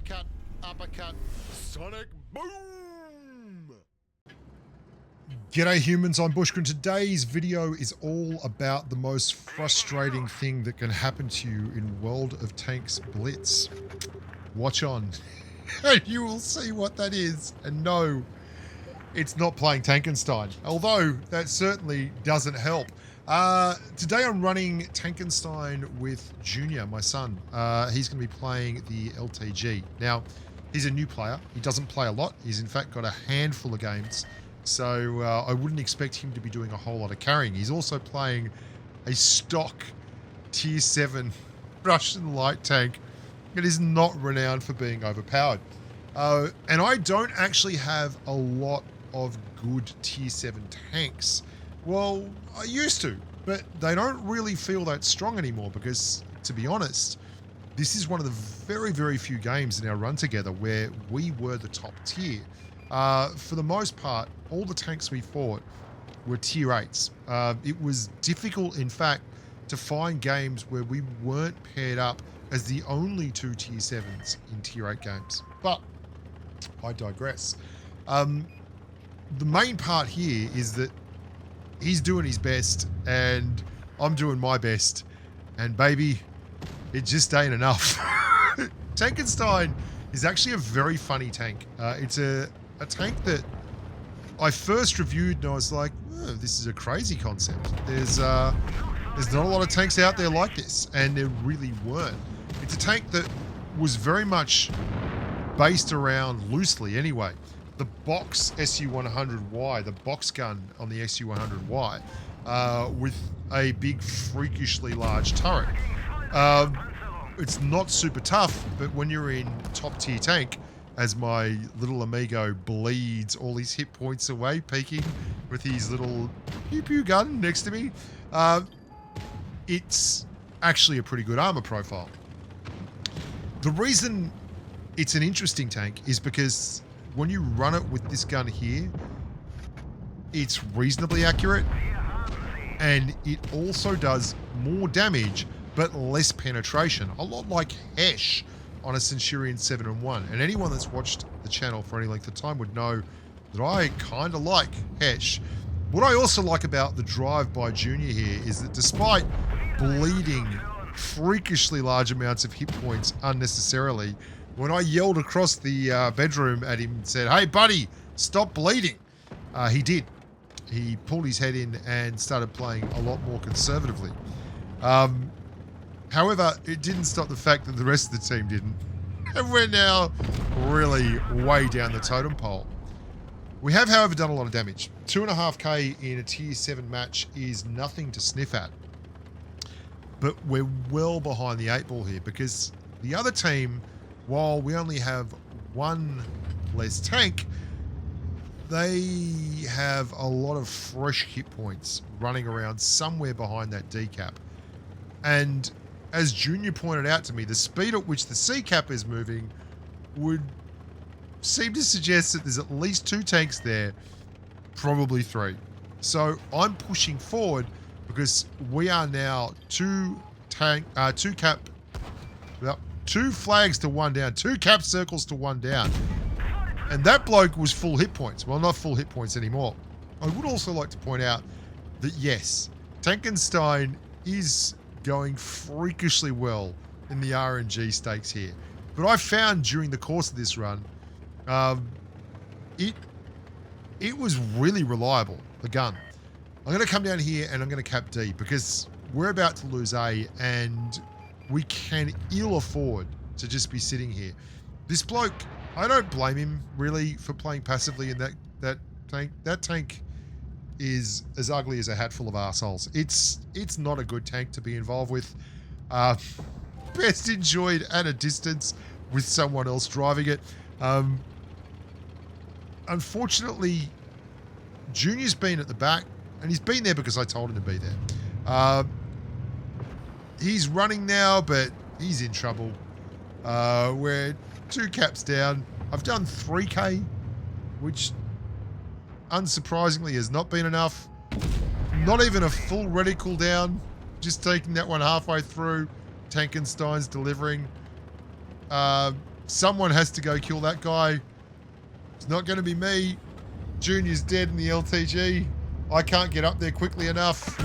uppercut, uppercut, sonic boom! G'day humans, I'm Bushka, and today's video is all about the most frustrating thing that can happen to you in World of Tanks Blitz. Watch on, and you will see what that is, and no, it's not playing Tankenstein, although that certainly doesn't help. Today I'm running Tankenstein with Junior, my son. He's going to be playing the LTG. Now, he's a new player. He doesn't play a lot. He's in fact got a handful of games. So I wouldn't expect him to be doing a whole lot of carrying. He's also playing a stock tier 7 Russian light tank that is not renowned for being overpowered. And I don't actually have a lot of good tier 7 tanks. Well, I used to, but they don't really feel that strong anymore because, to be honest, this is one of the very, very few games in our run together where we were the top tier. For the most part, all the tanks we fought were tier 8s. It was difficult, in fact, to find games where we weren't paired up as the only two tier 7s in tier 8 games. But I digress. The main part here is that he's doing his best and I'm doing my best. And baby, it just ain't enough. Tankenstein is actually a very funny tank. It's a tank that I first reviewed and I was like, oh, this is a crazy concept. There's not a lot of tanks out there like this, and there really weren't. It's a tank that was very much based around, loosely anyway, the box SU-100Y, the box gun on the SU-100Y, with a big freakishly large turret. It's not super tough, but when you're in top tier tank, as my little amigo bleeds all his hit points away, peeking with his little pew-pew gun next to me, it's actually a pretty good armor profile. The reason it's an interesting tank is because when you run it with this gun here, it's reasonably accurate, and it also does more damage but less penetration, a lot like Hesh on a Centurion 7-1. And anyone that's watched the channel for any length of time would know that I kind of like Hesh. What I also like about the drive by Junior here is that despite bleeding freakishly large amounts of hit points unnecessarily, when I yelled across the bedroom at him and said, "Hey buddy, stop bleeding," he did. He pulled his head in and started playing a lot more conservatively. However, it didn't stop the fact that the rest of the team didn't. And we're now really way down the totem pole. We have, however, done a lot of damage. 2.5k in a tier 7 match is nothing to sniff at. But we're well behind the 8 ball here because the other team, while we only have one less tank, they have a lot of fresh hit points running around somewhere behind that D cap. And as Junior pointed out to me, the speed at which the C cap is moving would seem to suggest that there's at least 2 tanks there, probably 3. So I'm pushing forward because we are now 2 flags to 1 down, 2 cap circles to 1 down. And that bloke was full hit points. Well, not full hit points anymore. I would also like to point out that yes, Tankenstein is going freakishly well in the RNG stakes here. But I found during the course of this run, it was really reliable, the gun. I'm going to come down here and I'm going to cap D because we're about to lose A and we can ill afford to just be sitting here. This bloke, I don't blame him really for playing passively in that tank. That tank is as ugly as a hatful of arseholes. It's not a good tank to be involved with. Best enjoyed at a distance with someone else driving it. Unfortunately, Junior's been at the back, and he's been there because I told him to be there. He's running now, but he's in trouble. We're 2 caps down. I've done 3k, which unsurprisingly has not been enough. Not even a full reticle down. Just taking that one halfway through. Tankenstein's delivering. Someone has to go kill that guy. It's not going to be me. Junior's dead in the LTG. I can't get up there quickly enough.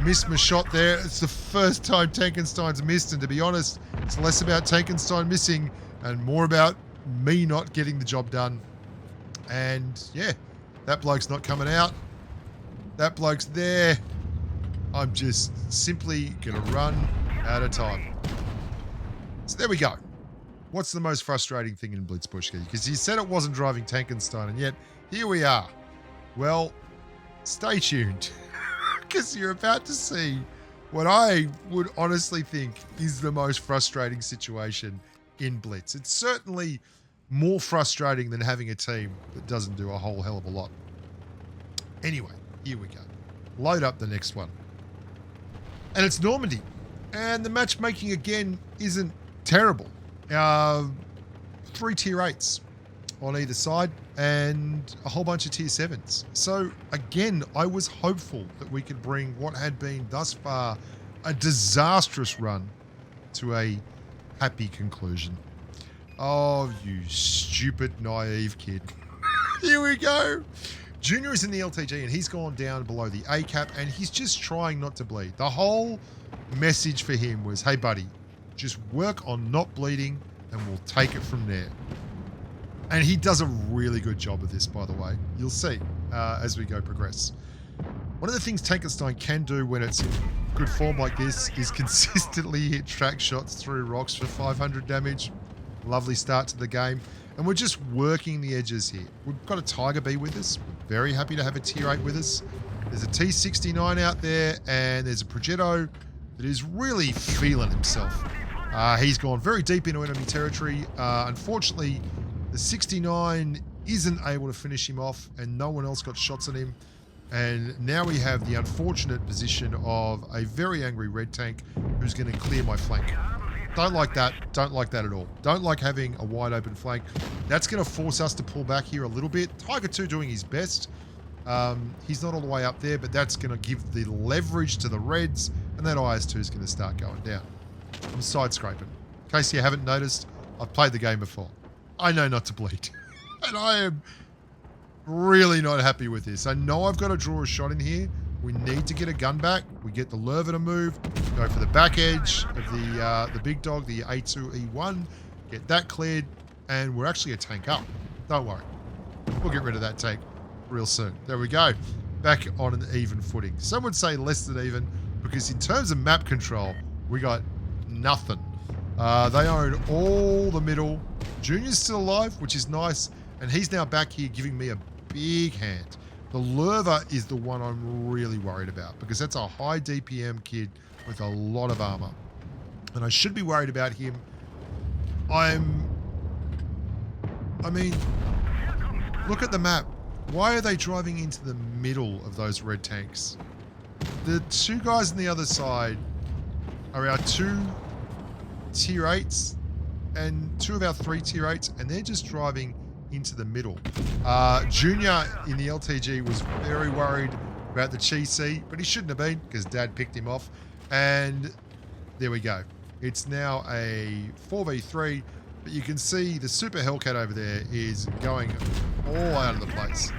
Missed my shot there. It's the first time Tankenstein's missed, and to be honest, it's less about Tankenstein missing and more about me not getting the job done. And yeah, that bloke's not coming out. That bloke's there. I'm just simply going to run out of time. So there we go. What's the most frustrating thing in Blitz, Bushka? Because you said it wasn't driving Tankenstein, and yet here we are. Well, stay tuned, because you're about to see what I would honestly think is the most frustrating situation in Blitz. It's certainly more frustrating than having a team that doesn't do a whole hell of a lot. Anyway, here we go. Load up the next one. And it's Normandy. And the matchmaking, again, isn't terrible. 3 tier 8s on either side and a whole bunch of tier 7s. So, again, I was hopeful that we could bring what had been thus far a disastrous run to a happy conclusion. Oh, you stupid, naive kid. Here we go. Junior is in the LTG and he's gone down below the A cap and he's just trying not to bleed. The whole message for him was, hey buddy, just work on not bleeding and we'll take it from there. And he does a really good job of this, by the way. You'll see as we go progress. One of the things Tankenstein can do when it's in good form like this is consistently hit track shots through rocks for 500 damage. Lovely start to the game. And we're just working the edges here. We've got a Tiger Bee with us. We're very happy to have a tier 8 with us. There's a T69 out there, and there's a Progetto that is really feeling himself. He's gone very deep into enemy territory. Unfortunately, the 69 isn't able to finish him off, and no one else got shots on him. And now we have the unfortunate position of a very angry red tank who's going to clear my flank. Don't like that. Don't like that at all. Don't like having a wide open flank. That's going to force us to pull back here a little bit. Tiger 2 doing his best. He's not all the way up there, but that's going to give the leverage to the Reds, and that IS-2 is going to start going down. I'm side scraping. In case you haven't noticed, I've played the game before. I know not to bleed. And I am really not happy with this. I know I've got to draw a shot in here. We need to get a gun back. We get the Lurva to move. Go for the back edge of the big dog, the A2E1. Get that cleared. And we're actually a tank up. Don't worry. We'll get rid of that tank real soon. There we go. Back on an even footing. Some would say less than even, because in terms of map control, we got nothing. They own all the middle. Junior's still alive, which is nice. And he's now back here giving me a big hand. The Lurva is the one I'm really worried about, because that's a high DPM kid with a lot of armor. And I should be worried about him. I mean, look at the map. Why are they driving into the middle of those red tanks? The 2 guys on the other side are our 2 tier 8s and 2 of our 3 tier 8s, and they're just driving into the middle. Junior in the LTG was very worried about the Chi-C, but he shouldn't have been, because Dad picked him off. And there we go. It's now a 4v3, but you can see the Super Hellcat over there is going all out of the place.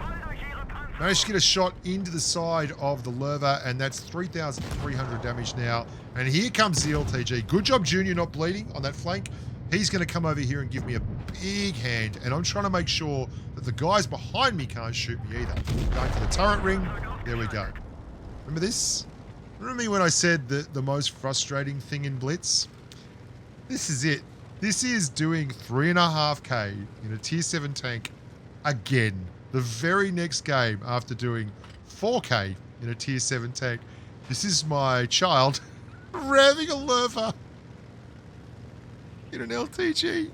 Managed to get a shot into the side of the Lurva, and that's 3,300 damage now. And here comes the LTG. Good job, Junior, not bleeding on that flank. He's going to come over here and give me a big hand, and I'm trying to make sure that the guys behind me can't shoot me either. Going for the turret ring. There we go. Remember this? Remember me when I said that the most frustrating thing in Blitz? This is it. This is doing 3.5k in a tier 7 tank again. The very next game after doing 4k in a tier 7 tank. This is my child ramming a Lurva in an LTG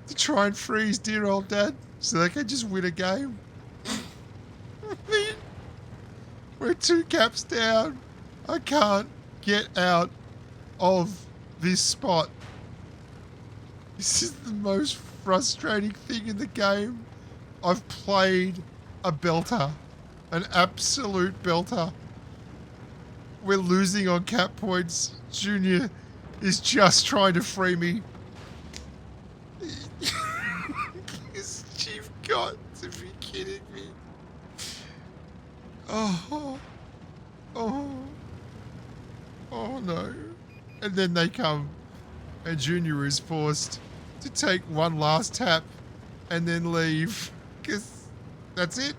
to try and freeze dear old Dad so they can just win a game. I mean, we're 2 caps down. I can't get out of this spot. This is the most frustrating thing in the game. I've played a belter, an absolute belter. We're losing on cap points. Junior is just trying to free me. You've got to be kidding me. Oh. Oh. Oh no. And then they come and Junior is forced to take one last tap and then leave. Because that's it.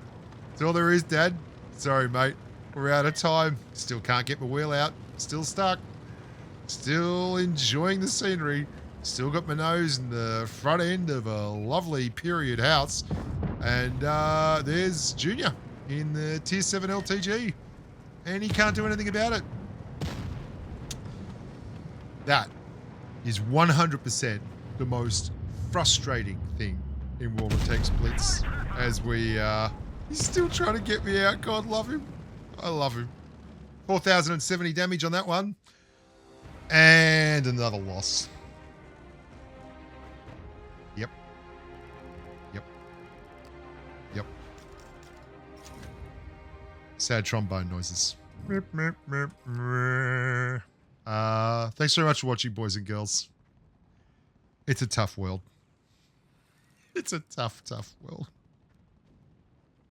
That's all there is, Dad. Sorry, mate. We're out of time. Still can't get my wheel out. Still stuck. Still enjoying the scenery. Still got my nose in the front end of a lovely period house. And there's Junior in the Tier 7 LTG. And he can't do anything about it. That is 100% the most frustrating thing in World of Tanks Blitz. As we, he's still trying to get me out. God love him. I love him. 4,070 damage on that one. And another loss. Yep. Yep. Yep. Sad trombone noises. Thanks very much for watching, boys and girls. It's a tough world. It's a tough, tough world.